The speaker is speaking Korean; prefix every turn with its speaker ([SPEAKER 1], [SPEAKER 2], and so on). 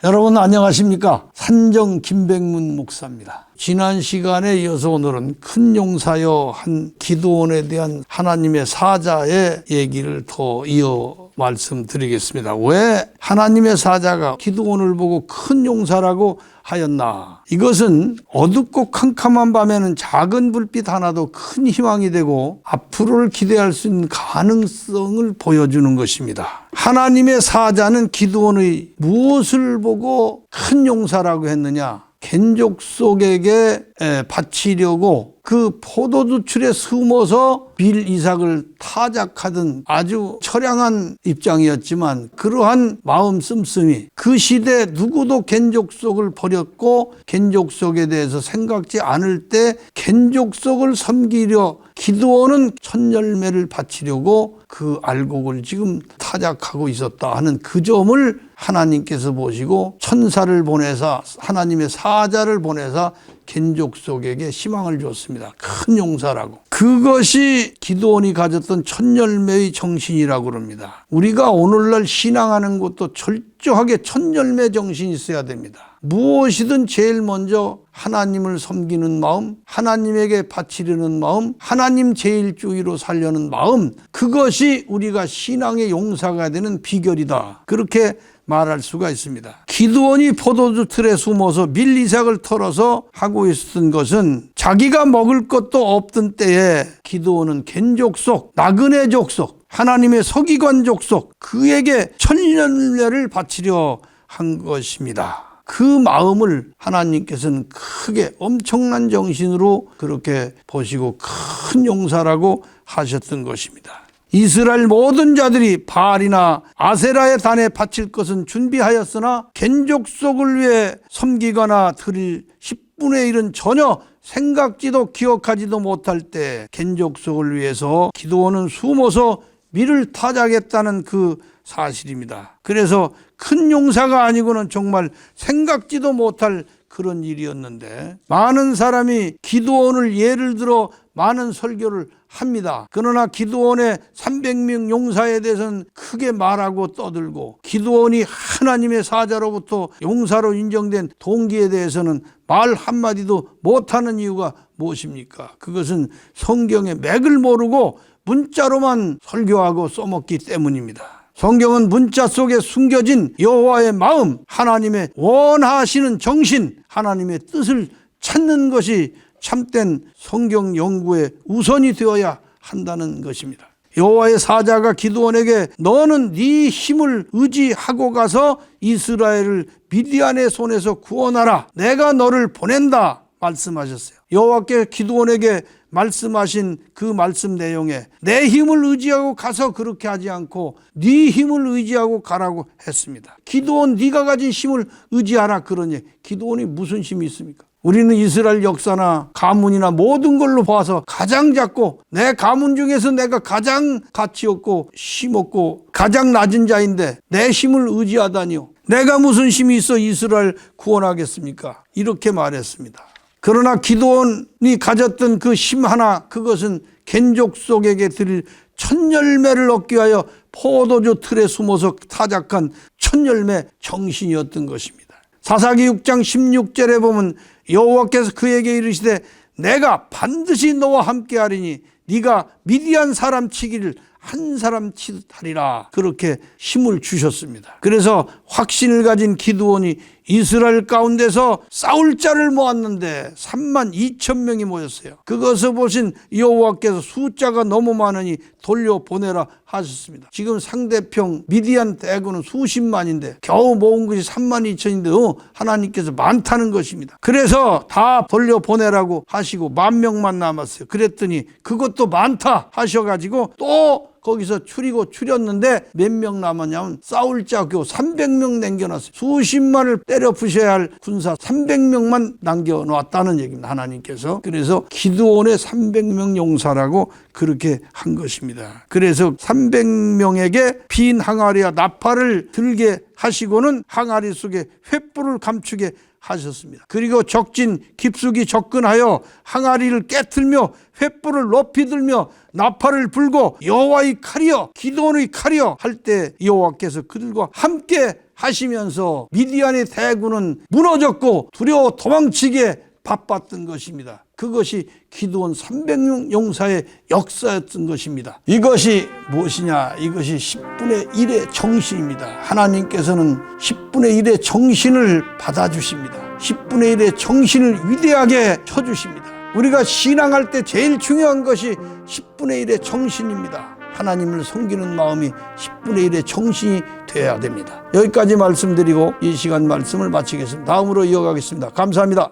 [SPEAKER 1] 여러분 안녕하십니까? 산정 김백문 목사입니다. 지난 시간에 이어서 오늘은 큰 용사여 한 기드온에 대한 하나님의 사자의 얘기를 더 이어 말씀드리겠습니다. 왜 하나님의 사자가 기드온을 보고 큰 용사라고 하였나? 이것은 어둡고 캄캄한 밤에는 작은 불빛 하나도 큰 희망이 되고 앞으로를 기대할 수 있는 가능성을 보여주는 것입니다. 하나님의 사자는 기드온의 무엇을 보고 큰 용사라고 했느냐? 겐족속에게 바치려고 그 포도주출에 숨어서 빌 이삭을 타작하던 아주 처량한 입장이었지만, 그러한 마음 씀씀이 그 시대 누구도 겐족속을 버렸고 겐족속에 대해서 생각지 않을 때 겐족속을 섬기려 기드온은 첫 열매를 바치려고 그 알곡을 지금 타작하고 있었다 하는 그 점을 하나님께서 보시고 천사를 보내사, 하나님의 사자를 보내사 겐족속에게 희망을 줬습니다. 큰 용사라고. 그것이 기드온이 가졌던 첫 열매의 정신이라고 그럽니다. 우리가 오늘날 신앙하는 것도 철저하게 첫 열매 정신이 있어야 됩니다. 무엇이든 제일 먼저 하나님을 섬기는 마음, 하나님에게 바치려는 마음, 하나님 제일주의로 살려는 마음, 그것이 우리가 신앙의 용사가 되는 비결이다, 그렇게 말할 수가 있습니다. 기드온이 포도주 틀에 숨어서 밀 이삭을 털어서 하고 있었던 것은 자기가 먹을 것도 없던 때에 기드온은 겐족속, 나그네 족속, 하나님의 서기관 족속, 그에게 첫 열매를 바치려 한 것입니다. 그 마음을 하나님께서는 크게 엄청난 정신으로 그렇게 보시고 큰 용사라고 하셨던 것입니다. 이스라엘 모든 자들이 바알이나 아세라의 단에 바칠 것은 준비하였으나 겐족속을 위해 섬기거나 드릴 10분의 1은 전혀 생각지도 기억하지도 못할 때 겐족속을 위해서 기드온은 숨어서 밀을 타작했다는 그 사실입니다. 그래서 큰 용사가 아니고는 정말 생각지도 못할 그런 일이었는데, 많은 사람이 기드온을 예를 들어 많은 설교를 합니다. 그러나 기드온의 300명 용사에 대해서는 크게 말하고 떠들고, 기드온이 하나님의 사자로부터 용사로 인정된 동기에 대해서는 말 한마디도 못하는 이유가 무엇입니까? 그것은 성경의 맥을 모르고 문자로만 설교하고 써먹기 때문입니다. 성경은 문자 속에 숨겨진 여호와의 마음, 하나님의 원하시는 정신, 하나님의 뜻을 찾는 것이 참된 성경 연구의 우선이 되어야 한다는 것입니다. 여호와의 사자가 기드온에게 너는 네 힘을 의지하고 가서 이스라엘을 미디안의 손에서 구원하라, 내가 너를 보낸다 말씀하셨어요. 여호와께 기드온에게 말씀하신 그 말씀 내용에 내 힘을 의지하고 가서 그렇게 하지 않고 네 힘을 의지하고 가라고 했습니다. 기드온, 네가 가진 힘을 의지하라 그러니 기드온이 무슨 힘이 있습니까? 우리는 이스라엘 역사나 가문이나 모든 걸로 봐서 가장 작고 내 가문 중에서 내가 가장 가치 없고 힘 없고 가장 낮은 자인데 내 힘을 의지하다니요, 내가 무슨 힘이 있어 이스라엘 구원하겠습니까? 이렇게 말했습니다. 그러나 기드온이 가졌던 그 힘 하나, 그것은 겐족속에게 드릴 첫 열매를 얻기 위하여 포도주 틀에 숨어서 타작한 첫 열매 정신이었던 것입니다. 사사기 6장 16절에 보면 여호와께서 그에게 이르시되 내가 반드시 너와 함께하리니 네가 미디안 사람 치기를 한 사람 치듯 하리라, 그렇게 힘을 주셨습니다. 그래서 확신을 가진 기드온이 이스라엘 가운데서 싸울 자를 모았는데 32,000명이 모였어요. 그것을 보신 여호와께서 숫자가 너무 많으니 돌려보내라 하셨습니다. 지금 상대편 미디안 대군은 수십만인데 겨우 모은 것이 32,000인데 하나님께서 많다는 것입니다. 그래서 다 돌려보내라고 하시고 10,000명만 남았어요. 그랬더니 그것도 많다 하셔가지고 또 거기서 추렸는데 몇 명 남았냐면 싸울 자 300명 남겨놨어요. 수십만을 때려 부셔야 할 군사 300명만 남겨놨다는 얘기입니다, 하나님께서. 그래서 기드온의 300명 용사라고 그렇게 한 것입니다. 그래서 300명에게 빈 항아리와 나팔을 들게 하시고는 항아리 속에 횃불을 감추게 하셨습니다. 그리고 적진 깊숙이 접근하여 항아리를 깨틀며 횃불을 높이 들며 나팔을 불고 여호와의 칼이여 기드온의 칼이여 할 때 여호와께서 그들과 함께 하시면서 미디안의 대군은 무너졌고 두려워 도망치게 바빴던 것입니다. 그것이 기드온 300명 용사의 역사였던 것입니다. 이것이 무엇이냐? 이것이 10분의 1의 정신입니다. 하나님께서는 10분의 1의 정신을 받아주십니다. 10분의 1의 정신을 위대하게 쳐주십니다. 우리가 신앙할 때 제일 중요한 것이 10분의 1의 정신입니다. 하나님을 섬기는 마음이 10분의 1의 정신이 되어야 됩니다. 여기까지 말씀드리고 이 시간 말씀을 마치겠습니다. 다음으로 이어가겠습니다. 감사합니다.